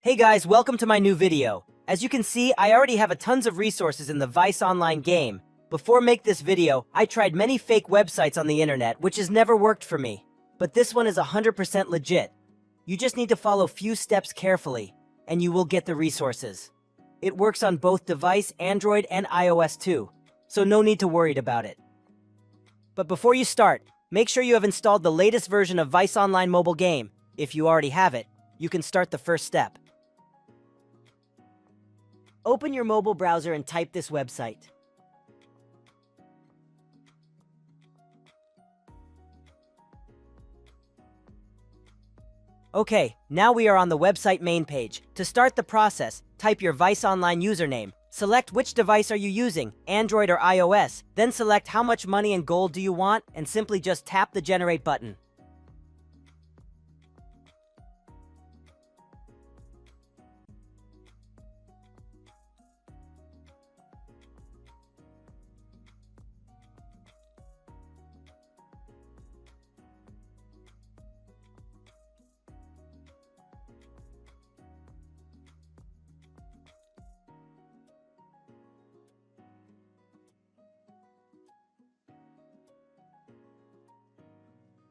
Hey guys, welcome to my new video. As you can see, I already have a tons of resources in the Vice Online game. Before make this video, I tried many fake websites on the internet, which has never worked for me. But this one is 100% legit. You just need to follow few steps carefully, and you will get the resources. It works on both device, Android and iOS too, so no need to worry about it. But before you start, make sure you have installed the latest version of Vice Online mobile game. If you already have it, you can start the first step. Open your mobile browser and type this website. Okay, now we are on the website main page. To start the process, type your Vice Online username. Select which device are you using, Android or iOS, then select how much money and gold do you want, and simply just tap the generate button.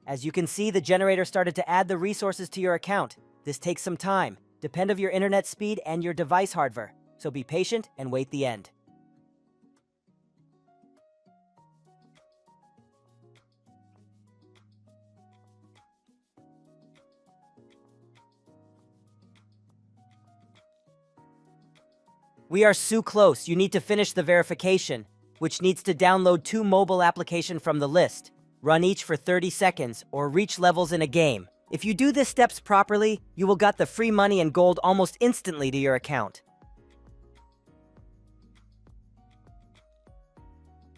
As you can see, the generator started to add the resources to your account. This takes some time. Depend on your internet speed and your device hardware, so be patient and wait the end. We are so close. You need to finish the verification, which needs to download 2 mobile applications from the list. Run each for 30 seconds, or reach levels in a game. If you do these steps properly, you will get the free money and gold almost instantly to your account.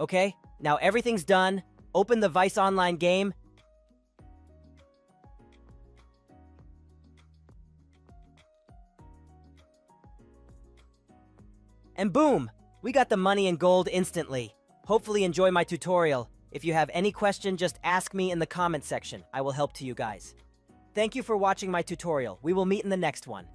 Okay, now everything's done. Open the Vice Online game. And boom! We got the money and gold instantly. Hopefully enjoy my tutorial. If you have any question, just ask me in the comment section. I will help to you guys. Thank you for watching my tutorial. We will meet in the next one.